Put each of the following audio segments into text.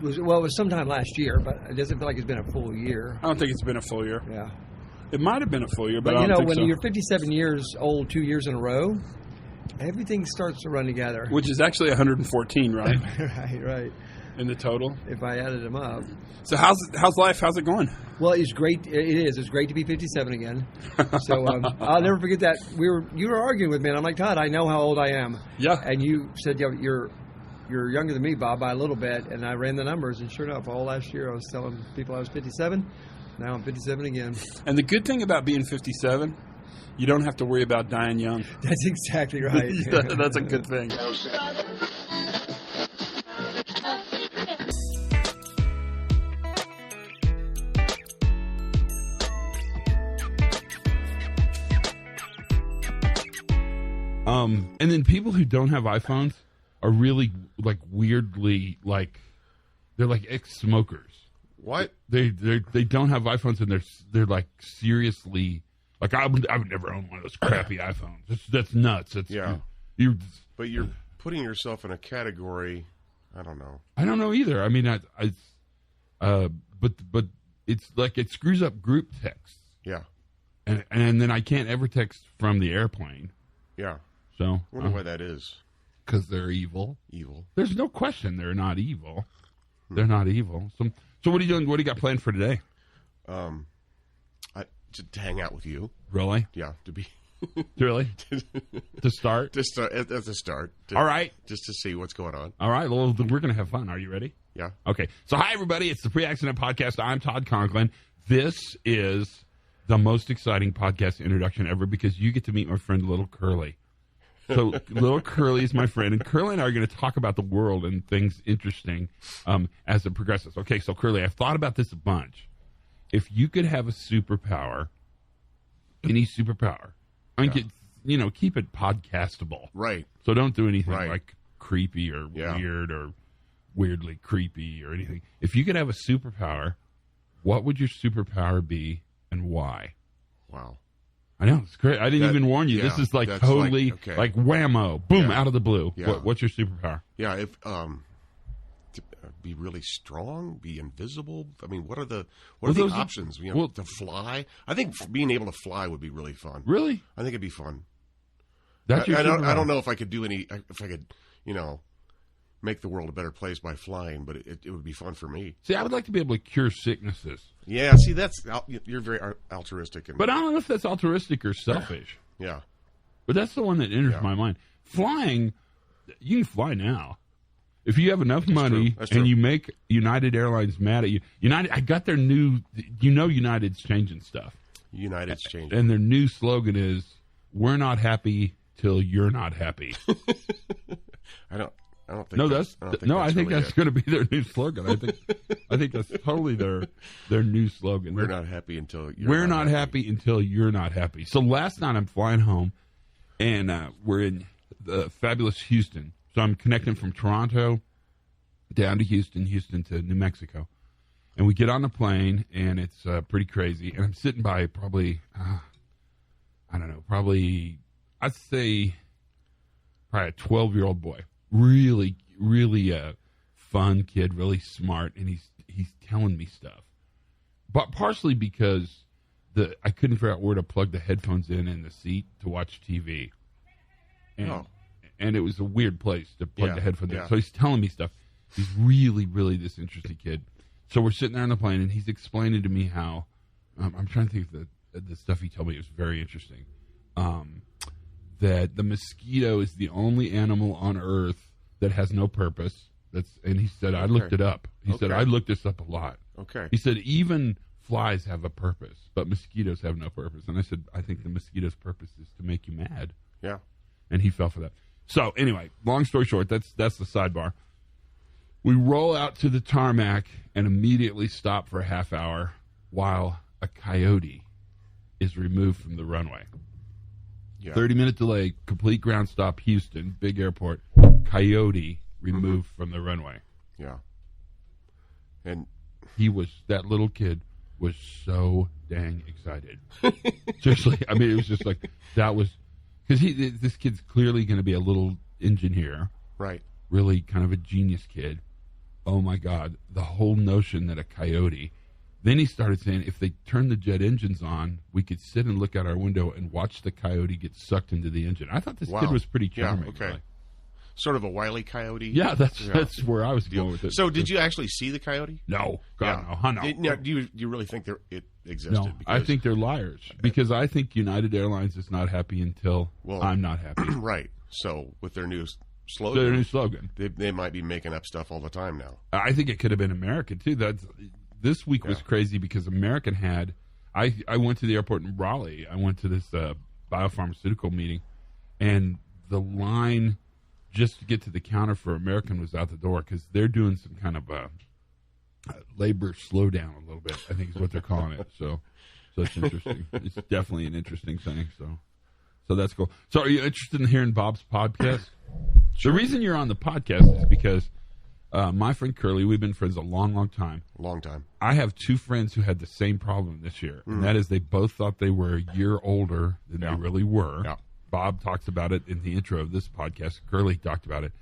It was sometime last year, but it doesn't feel like it's been a full year. I don't think it's been a full year. Yeah. It might have been a full year, but I you don't know, think when so. you're 57 years old 2 years in a row, everything starts to run together. Which is actually 114, right? right. In the total. If I added them up. So how's life? How's it going? Well, it's great. It is. It's great to be 57 again. So I'll never forget that. You were arguing with me, and I'm like, Todd, I know how old I am. Yeah. And you said, you're younger than me, Bob, by a little bit. And I ran the numbers, and sure enough, all last year I was telling people I was 57. Now I'm 57 again. And the good thing about being 57, you don't have to worry about dying young. That's exactly right. That's a good thing. And then people who don't have iPhones are really like weirdly like they're like ex-smokers. What? They don't have iPhones and they're like seriously like I would never own one of those crappy iPhones. That's nuts. It's, yeah. But you're putting yourself in a category. I don't know. I don't know either. I mean, but it's like it screws up group texts. Yeah. And then I can't ever text from the airplane. Yeah. So I wonder why that is. Because they're evil. Evil. There's no question they're not evil. They're not evil. So what are you doing? What do you got planned for today? To hang out with you. Really? Yeah. To be. Really? To start? Just at the start. All right. Just to see what's going on. All right. Well, we're going to have fun. Are you ready? Yeah. Okay. So hi, everybody. It's the Pre-Accident Podcast. I'm Todd Conklin. This is the most exciting podcast introduction ever because you get to meet my friend Little Curly. So Little Curly is my friend, and Curly and I are going to talk about the world and things interesting as it progresses. Okay, so Curly, I've thought about this a bunch. If you could have a superpower, any superpower, I mean, keep it podcastable. Right. So don't do anything like creepy or Yeah. weird or weirdly creepy or anything. If you could have a superpower, what would your superpower be and why? Wow. I know, it's great. I didn't even warn you. Yeah, this is like that's totally like whammo, boom, Yeah. out of the blue. Yeah. What's your superpower? Yeah. If to be really strong, be invisible. I mean, what are the options? To fly. I think being able to fly would be really fun. Really? I think it'd be fun. That's your superpower. I don't know if I could do if I could, make the world a better place by flying, but it would be fun for me. See, I would like to be able to cure sicknesses. Yeah, see, you're very altruistic. But I don't know if that's altruistic or selfish. Yeah. But that's the one that enters my mind. Flying, you can fly now. If you have enough money and you make United Airlines mad at you. I got their new, United's changing stuff. United's changing. And their new slogan is, we're not happy till you're not happy. I don't think no, I think really that's going to be their new slogan. I think that's totally their new slogan. We're not happy until you're We're not happy until you're not happy. So last night I'm flying home, and we're in the fabulous Houston. So I'm connecting from Toronto down to Houston to New Mexico. And we get on the plane, and it's pretty crazy. And I'm sitting by probably, I'd say probably a 12-year-old boy. Really, really fun kid, really smart, and he's telling me stuff. But partially because I couldn't figure out where to plug the headphones in the seat to watch TV. And it was a weird place to plug the headphones in. So he's telling me stuff. He's really, really this interesting kid. So we're sitting there on the plane, and he's explaining to me how I'm trying to think of the stuff he told me. It was very interesting. That the mosquito is the only animal on Earth that has no purpose. And he said, I looked it up. He said, I looked this up a lot. Okay. He said, even flies have a purpose, but mosquitoes have no purpose. And I said, I think the mosquito's purpose is to make you mad. Yeah. And he fell for that. So anyway, long story short, that's the sidebar. We roll out to the tarmac and immediately stop for a half hour while a coyote is removed from the runway. Yeah. 30-minute delay, complete ground stop, Houston, big airport, coyote removed from the runway. Yeah. And that little kid was so dang excited. Seriously, I mean, it was just like, that was, because this kid's clearly going to be a little engineer. Right. Really kind of a genius kid. oh my God, the whole notion that a coyote. Then he started saying if they turn the jet engines on, we could sit and look out our window and watch the coyote get sucked into the engine. I thought this kid was pretty charming. Yeah, okay. Sort of a Wile E. Coyote. Yeah, that's where I was going with it. So did you actually see the coyote? No. God, no. Do you really think it existed? No, I think they're liars. Because I think United Airlines is not happy until I'm not happy. Right. So with their new slogan. They might be making up stuff all the time now. I think it could have been American, too. This week was crazy because American had... I went to the airport in Raleigh. I went to this biopharmaceutical meeting, and the line just to get to the counter for American was out the door because they're doing some kind of labor slowdown a little bit, I think is what they're calling it. So it's interesting. It's definitely an interesting thing. So that's cool. So are you interested in hearing Bob's podcast? Sure. The reason you're on the podcast is because my friend Curly, we've been friends a long, long time. Long time. I have two friends who had the same problem this year, and that is they both thought they were a year older than they really were. Yeah. Bob talks about it in the intro of this podcast. Curly talked about it.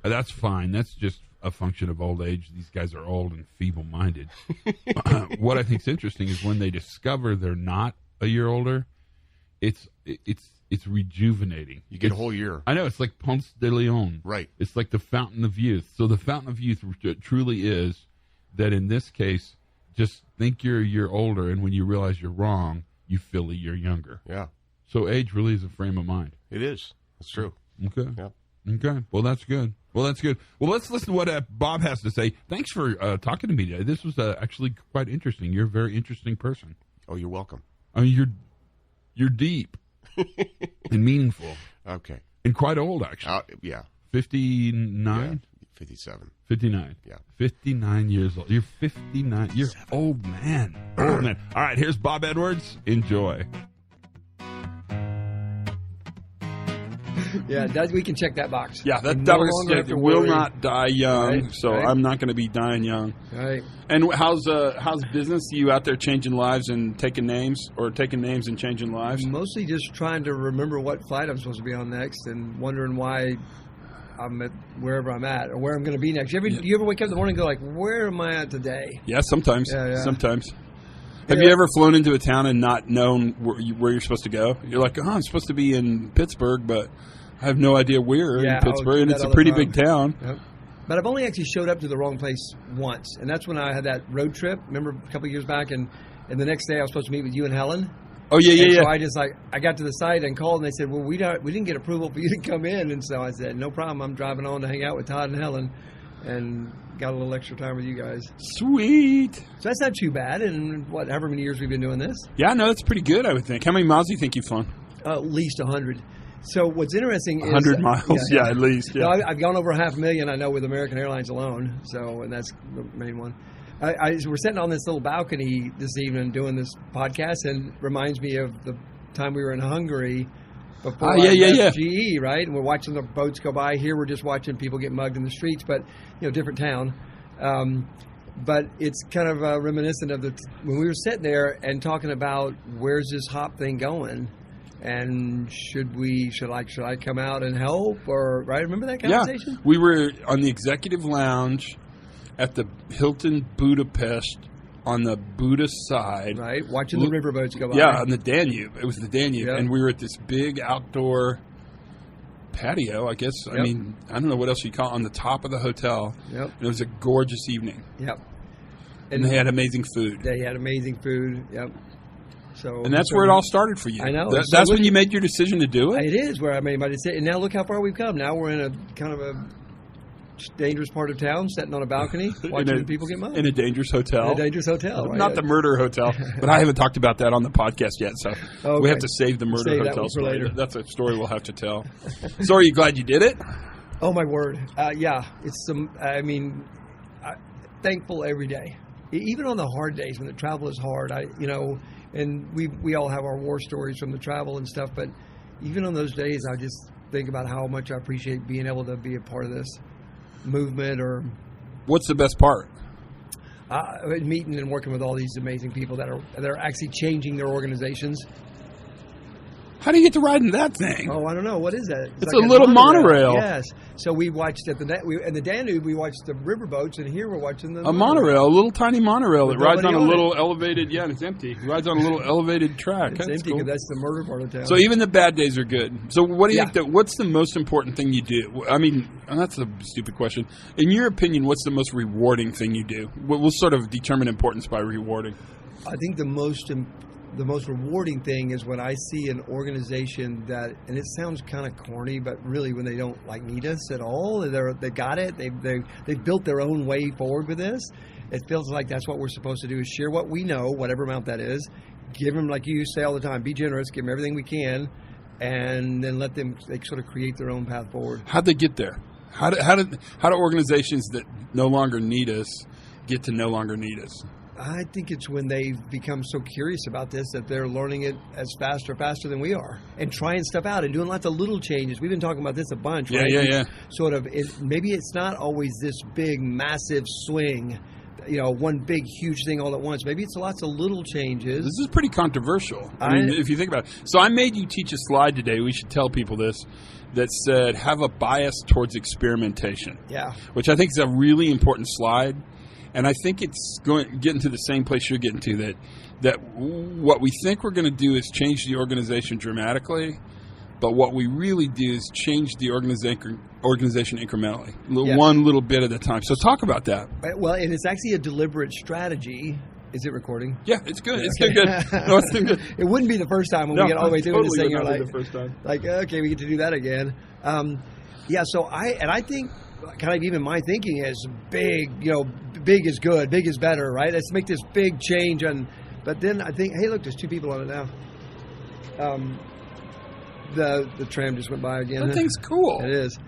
That's fine. That's just a function of old age. These guys are old and feeble-minded. What I think is interesting is when they discover they're not a year older, it's rejuvenating. You get a whole year. I know. It's like Ponce de Leon. Right. It's like the fountain of youth. So the fountain of youth truly is that in this case, just think you're a year older, and when you realize you're wrong, you feel a year younger. Yeah. So age really is a frame of mind. It is. That's true. Okay. Yeah. Okay. Well, that's good. Well, let's listen to what Bob has to say. Thanks for talking to me today. This was actually quite interesting. You're a very interesting person. Oh, you're welcome. I mean, you're deep and meaningful. Okay. And quite old, actually. Yeah. 59? Yeah. 57. 59. Yeah. 59 years old. You're 59. You're old man. Old man. All right, here's Bob Edwards. Enjoy. Yeah, we can check that box. Yeah, that will not die young, I'm not going to be dying young. Right. And how's business? Are you out there changing lives and taking names, or taking names and changing lives? Mostly just trying to remember what flight I'm supposed to be on next, and wondering why I'm at wherever I'm at, or where I'm going to be next. You ever wake up in the morning and go like, where am I at today? Yeah, sometimes. Sometimes. Yeah. Have you ever flown into a town and not known where you're supposed to go? You're like, I'm supposed to be in Pittsburgh, but I have no idea where in Pittsburgh, and it's a pretty big town. Yep. But I've only actually showed up to the wrong place once, and that's when I had that road trip. Remember a couple of years back, and the next day I was supposed to meet with you and Helen. Oh yeah. So I got to the site and called, and they said, "Well, we didn't get approval for you to come in," and so I said, "No problem. I'm driving on to hang out with Todd and Helen," and got a little extra time with you guys. Sweet. So that's not too bad. And however many years we've been doing this? Yeah, no, that's pretty good, I would think. How many miles do you think you've flown? At least 100. So what's interesting is 100 miles, yeah, at least. Yeah. No, I've gone over 500,000, I know, with American Airlines alone. So, and that's the main one. We're sitting on this little balcony this evening doing this podcast, and it reminds me of the time we were in Hungary before GE, right? And we're watching the boats go by. Here we're just watching people get mugged in the streets, but different town. But it's kind of reminiscent of when we were sitting there and talking about where's this hop thing going. And should I come out and help, or right? Remember that conversation? Yeah, we were on the executive lounge at the Hilton Budapest on the Buddhist side, right? Watching the riverboats go by. Yeah, on the Danube. It was the Danube, and we were at this big outdoor patio. I guess. Yep. I mean, I don't know what else you call it, on the top of the hotel. Yep. And it was a gorgeous evening. Yep. And they had amazing food. Yep. So, and that's where it all started for you. I know. That's when you made your decision to do it? It is where I made my decision. And now look how far we've come. Now we're in a kind of a dangerous part of town, sitting on a balcony, watching people get mugged. In a dangerous hotel. Right? Not the murder hotel. But I haven't talked about that on the podcast yet, so we have to save the murder hotel story. Later. That's a story we'll have to tell. So are you glad you did it? Oh, my word. Yeah. It's thankful every day. Even on the hard days when the travel is hard, and we all have our war stories from the travel and stuff, but even on those days, I just think about how much I appreciate being able to be a part of this movement. Or what's the best part? Meeting and working with all these amazing people that are actually changing their organizations. How do you get to ride in that thing? Oh, I don't know. What is that? It's like a little monorail. Yes. So we watched in the Danube, we watched the riverboats, and here we're watching the monorail, a little tiny monorail that rides on a little elevated. Yeah, and it's empty. It rides on a little elevated track. It's empty because that's the murder part of town. So even the bad days are good. So what do you think? What's the most important thing you do? I mean, and that's a stupid question. In your opinion, what's the most rewarding thing you do? We'll sort of determine importance by rewarding. I think the most rewarding thing is when I see an organization that, and it sounds kind of corny, but really when they don't need us at all, they got it. They've built their own way forward with this. It feels like that's what we're supposed to do: is share what we know, whatever amount that is. Give them, like you say all the time, be generous. Give them everything we can, and then let them sort of create their own path forward. How'd they get there? How do organizations that no longer need us get to no longer need us? I think it's when they've become so curious about this that they're learning it as faster than we are, and trying stuff out and doing lots of little changes. We've been talking about this a bunch, right? Yeah. Sort of, maybe it's not always this big, massive swing, one big, huge thing all at once. Maybe it's lots of little changes. This is pretty controversial. I mean, if you think about it. So I made you teach a slide today. We should tell people this. That said, have a bias towards experimentation. Yeah. Which I think is a really important slide. And I think it's getting to the same place you're getting to, that what we think we're going to do is change the organization dramatically, but what we really do is change the organization incrementally, one little bit at a time. So talk about that. Well, and it's actually a deliberate strategy. Is it recording? Yeah, it's good. It's still good. No, it's still good. It wouldn't be the first time when we get all the way through this thing. You're the first time. Okay, we get to do that again. So I think kind of even my thinking is big, big is good, big is better, right? Let's make this big change. But then I think, hey, look, there's two people on it now. The tram just went by again. That thing's cool. It is.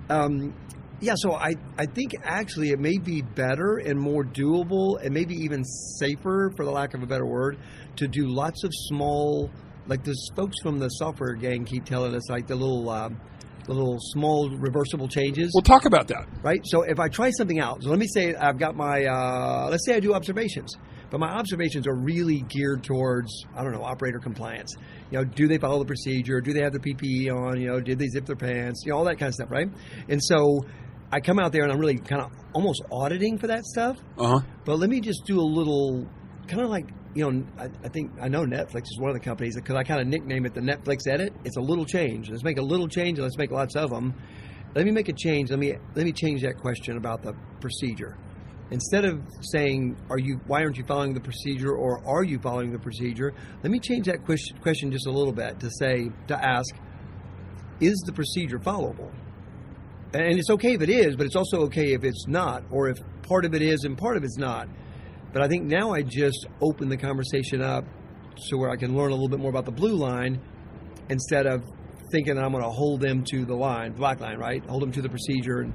So I think actually it may be better and more doable and maybe even safer, for the lack of a better word, to do lots of small, like the folks from the software gang keep telling us, like the little small reversible changes. We'll talk about that. Right? So if I try something out, so let me say I've got my, let's say I do observations, but my observations are really geared towards, operator compliance. Do they follow the procedure? Do they have the PPE on? Did they zip their pants? All that kind of stuff, right? And so I come out there and I'm really kind of almost auditing for that stuff. Uh-huh. But let me just do a little, kind of like, I know Netflix is one of the companies, because I kind of nickname it the Netflix edit. It's a little change. Let's make a little change and let's make lots of them. Let me make a change. Let me change that question about the procedure. Instead of saying, why aren't you following the procedure, or are you following the procedure? Let me change that question just a little bit to ask, is the procedure followable? And it's okay if it is, but it's also okay if it's not, or if part of it is and part of it's not. But I think now I just open the conversation up so where I can learn a little bit more about the blue line, instead of thinking that I'm going to hold them to the black line, right? Hold them to the procedure, and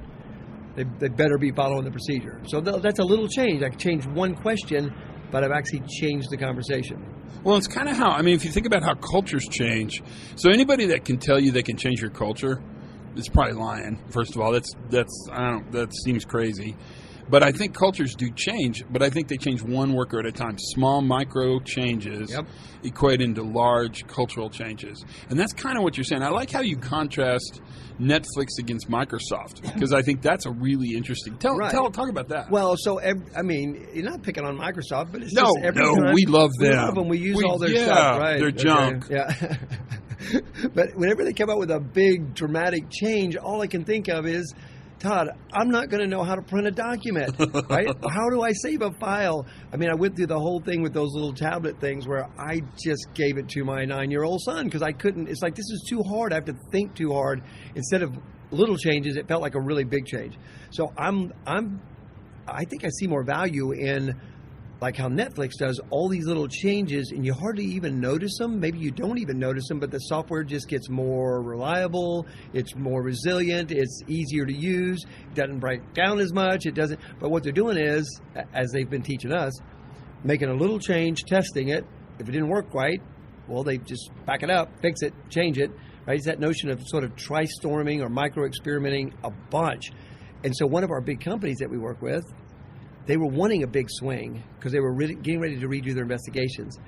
they better be following the procedure. So that's a little change. I can change one question, but I've actually changed the conversation. Well, it's kind of if you think about how cultures change. So anybody that can tell you they can change your culture is probably lying. First of all, that seems crazy. But I think cultures do change, but I think they change one worker at a time. Small micro changes equate into large cultural changes. And that's kind of what you're saying. I like how you contrast Netflix against Microsoft, because I think that's a really interesting. Talk about that. Well, so you're not picking on Microsoft, but it's just every time we love them. We love them. We use all their stuff, right? They're junk. Yeah. But whenever they come out with a big dramatic change, all I can think of is, Todd, I'm not going to know how to print a document, right? How do I save a file? I went through the whole thing with those little tablet things where I just gave it to my 9-year-old son because I couldn't. It's like, this is too hard. I have to think too hard. Instead of little changes, it felt like a really big change. So I think I see more value in, like how Netflix does all these little changes and you hardly even notice them. Maybe you don't even notice them, but the software just gets more reliable. It's more resilient. It's easier to use. It doesn't break down as much. It doesn't. But what they're doing is, as they've been teaching us, making a little change, testing it. If it didn't work right, well, they just back it up, fix it, change it. Right? It's that notion of sort of tri-storming or micro-experimenting a bunch. And so one of our big companies that we work with, they were wanting a big swing because they were getting ready to redo their investigations.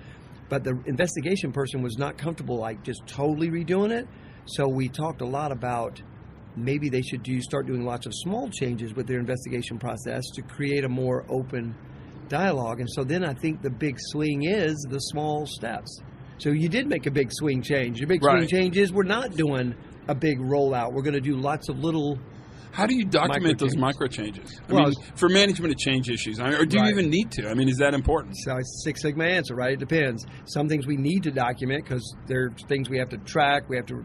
But the investigation person was not comfortable like just totally redoing it. So we talked a lot about maybe they should start doing lots of small changes with their investigation process to create a more open dialogue. And so then I think the big swing is the small steps. So you did make a big swing change. Your big swing change is we're not doing a big rollout. We're going to do lots of little. How do you document those micro changes? I mean, for management of change issues, or do you even need to? I mean, is that important? So it's Six Sigma answer, right? It depends. Some things we need to document because they're things we have to track. We have to,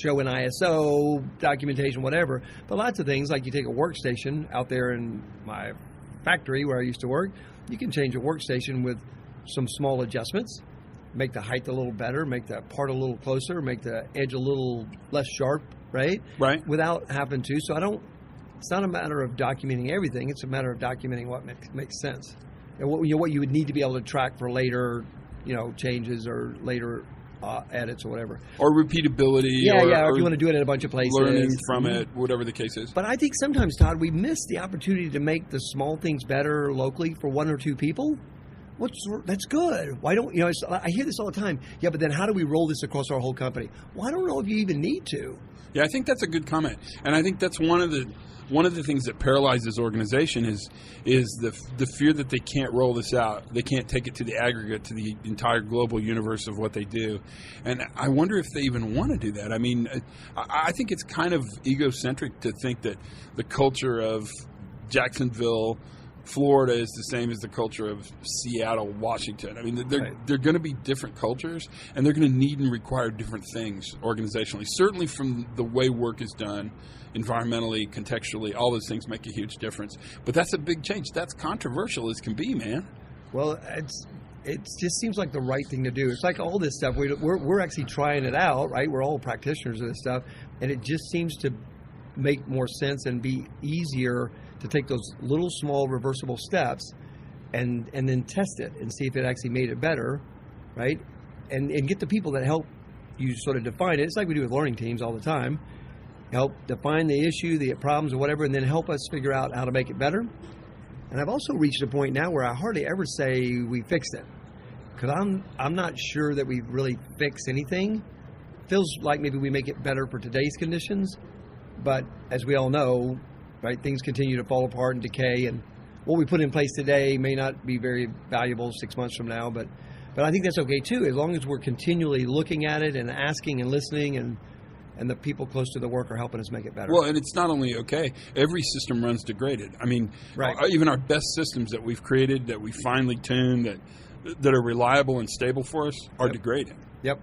show an ISO documentation, whatever. But lots of things, like you take a workstation out there in my factory where I used to work, you can change a workstation with some small adjustments. Make the height a little better, make the part a little closer, make the edge a little less sharp, right? Right. Without having to. So it's not a matter of documenting everything. It's a matter of documenting what makes sense. And what you would need to be able to track for later, changes or later edits or whatever. Or repeatability. Or if you want to do it in a bunch of places. Learning from it, whatever the case is. But I think sometimes, Todd, we miss the opportunity to make the small things better locally for one or two people. That's good. Why don't I hear this all the time? Yeah, but then how do we roll this across our whole company? Well, I don't know if you even need to. Yeah, I think that's a good comment, and I think that's one of the things that paralyzes organization is the fear that they can't roll this out. They can't take it to the aggregate, to the entire global universe of what they do, and I wonder if they even want to do that. I mean, I think it's kind of egocentric to think that the culture of Jacksonville, Florida is the same as the culture of Seattle, Washington. I mean, they're going to be different cultures, and they're going to need and require different things organizationally. Certainly from the way work is done, environmentally, contextually, all those things make a huge difference. But that's a big change. That's controversial as can be, man. Well, it just seems like the right thing to do. It's like all this stuff. We're actually trying it out, right? We're all practitioners of this stuff, and it just seems to make more sense and be easier to take those little small reversible steps and then test it and see if it actually made it better, right? And get the people that help you sort of define it. It's like we do with learning teams all the time. Help define the issue, the problems or whatever, and then help us figure out how to make it better. And I've also reached a point now where I hardly ever say we fixed it, because I'm not sure that we really fix anything. Feels like maybe we make it better for today's conditions, but as we all know, right, things continue to fall apart and decay, and what we put in place today may not be very valuable 6 months from now, but I think that's okay too, as long as we're continually looking at it and asking and listening, and the people close to the work are helping us make it better. Well, and it's not only okay, every system runs degraded. I mean, even our best systems that we've created, that we finely tuned, that are reliable and stable for us, are degrading. Yep.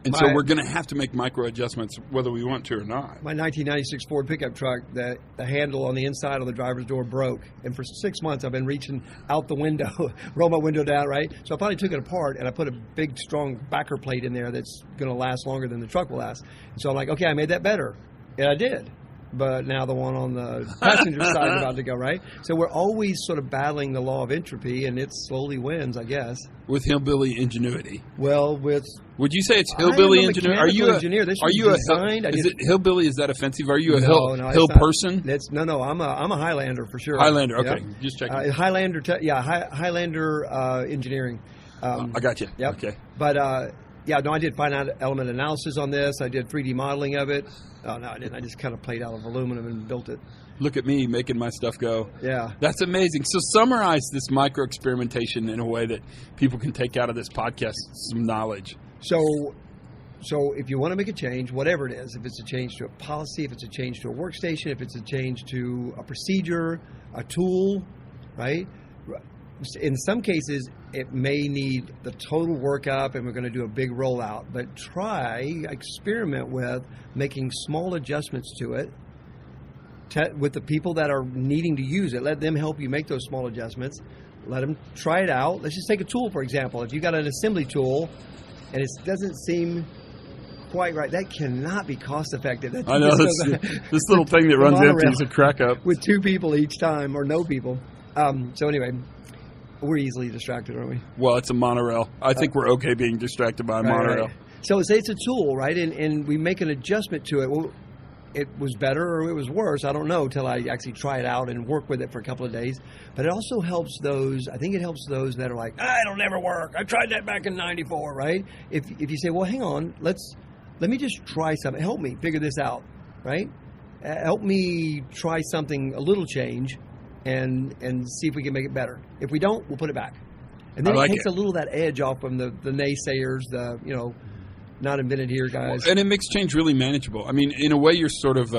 And so we're going to have to make micro adjustments whether we want to or not. My 1996 Ford pickup truck, the handle on the inside of the driver's door broke. And for 6 months, I've been reaching out the window, roll my window down, right? So I finally took it apart, and I put a big, strong backer plate in there that's going to last longer than the truck will last. And so I'm like, okay, I made that better. And I did. But now the one on the passenger side is about to go, right? So we're always sort of battling the law of entropy, and it slowly wins, I guess. With hillbilly ingenuity. Well, would you say it's hillbilly ingenuity? Are you engineer? Is it highlily? Is that offensive? Are you a hill person? No. I'm a Highlander for sure. Highlander. Okay, just checking. Highlander. Highlander engineering. I got you. Yep. Okay. But I did finite element analysis on this. I did 3D modeling of it. Oh no, I didn't. I just kind of played out of aluminum and built it. Look at me making my stuff go. Yeah. That's amazing. So summarize this micro experimentation in a way that people can take out of this podcast some knowledge. So if you want to make a change, whatever it is, if it's a change to a policy, if it's a change to a workstation, if it's a change to a procedure, a tool, right? In some cases, it may need the total workup, and we're going to do a big rollout. But experiment with making small adjustments to it with the people that are needing to use it. Let them help you make those small adjustments. Let them try it out. Let's just take a tool, for example. If you got an assembly tool and it doesn't seem quite right, that cannot be cost effective. I know this little thing that runs empty is a crack up with 2 people each time, or no people. So anyway, we're easily distracted, aren't we? Well, it's a monorail. I think we're okay being distracted by a monorail. Right. So say it's a tool, right? And we make an adjustment to it. Well, it was better or it was worse. I don't know till I actually try it out and work with it for a couple of days. But it also helps those. I think it helps those that are like, it'll never work. I tried that back in '94, right? If you say, well, hang on, let me just try something. Help me figure this out, right? Help me try something, a little change, and see if we can make it better. If we don't, we'll put it back. And then it takes a little of that edge off from the naysayers, not invented here guys. And it makes change really manageable. I mean, in a way, you're sort of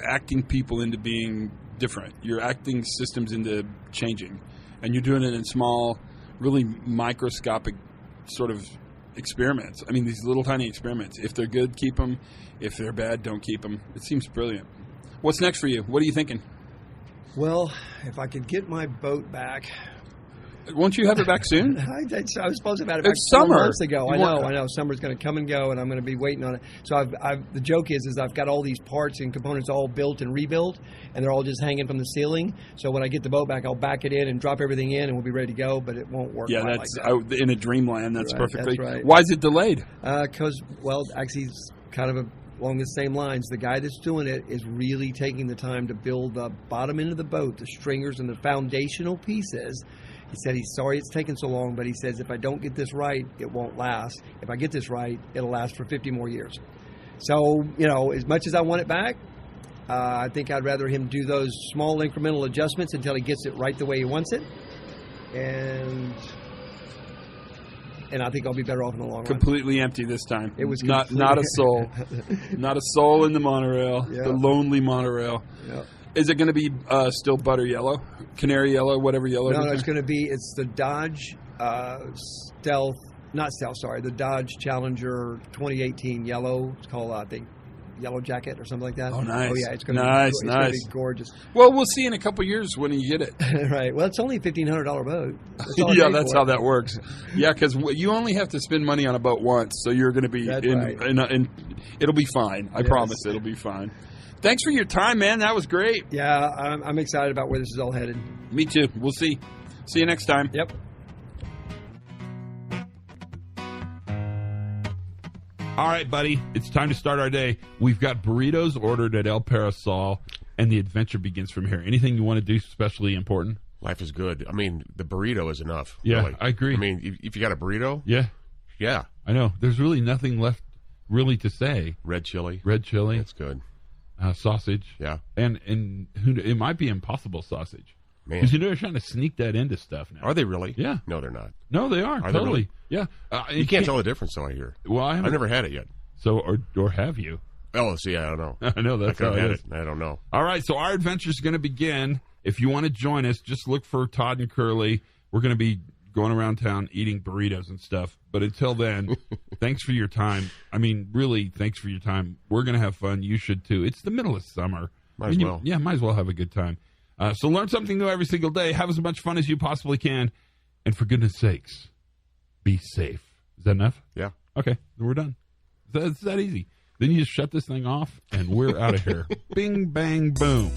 acting people into being different. You're acting systems into changing, and you're doing it in small, really microscopic sort of experiments. I mean, these little tiny experiments. If they're good, keep them. If they're bad, don't keep them. It seems brilliant. What's next for you? What are you thinking? Well, if I could get my boat back. Won't you have it back soon? I was supposed to have had it back it's summer. 4 months ago. I know. Summer's going to come and go, and I'm going to be waiting on it. So the joke is I've got all these parts and components all built and rebuilt, and they're all just hanging from the ceiling. So when I get the boat back, I'll back it in and drop everything in, and we'll be ready to go. But it won't work. Yeah, that's like that. In a dreamland. That's right, perfectly. That's right. Why is it delayed? Because actually, it's kind of along the same lines. The guy that's doing it is really taking the time to build the bottom end of the boat, the stringers and the foundational pieces. He said he's sorry it's taken so long, but he says if I don't get this right, it won't last. If I get this right, it'll last for 50 more years. So, as much as I want it back, I think I'd rather him do those small incremental adjustments until he gets it right the way he wants it. And I think I'll be better off in the long run. Completely empty this time. It was not a soul. Not a soul in the monorail. Yeah. The lonely monorail. Yeah. Is it going to be still butter yellow, canary yellow, whatever yellow? No, it's going to be. It's the Dodge the Dodge Challenger 2018 yellow. It's called I think Yellow Jacket or something like that. Oh, nice. Oh yeah, it's going to nice. Gonna be gorgeous. Well, we'll see in a couple of years when you get it. Right. Well, it's only a $1,500 boat. That's how that works. Yeah, because you only have to spend money on a boat once, so you're going to be in it'll be fine. I promise it'll be fine. Thanks for your time, man. That was great. Yeah, I'm excited about where this is all headed. Me too. We'll see. See you next time. Yep. All right, buddy. It's time to start our day. We've got burritos ordered at El Parasol, and the adventure begins from here. Anything you want to do especially important? Life is good. I mean, the burrito is enough. Yeah, really. I agree. I mean, if you got a burrito, yeah, I know. There's really nothing left really to say. Red chili. That's good. Sausage. Yeah. And it might be impossible sausage. Man. Because they're trying to sneak that into stuff now. Are they really? Yeah. No, they're not. No, they are. Are totally. They really? Yeah. You can't tell the difference, though, I hear. Well, I've never had it yet. So, or have you? Oh, see, I don't know. I know that's how it is. I don't know. All right, so our adventure is going to begin. If you want to join us, just look for Todd and Curly. We're going to be going around town eating burritos and stuff. But until then, thanks for your time. I mean, really, thanks for your time. We're going to have fun. You should, too. It's the middle of summer. Might as well. Might as well have a good time. So learn something new every single day. Have as much fun as you possibly can. And for goodness sakes, be safe. Is that enough? Yeah. Okay, then we're done. It's that easy. Then you just shut this thing off, and we're out of here. Bing, bang, boom.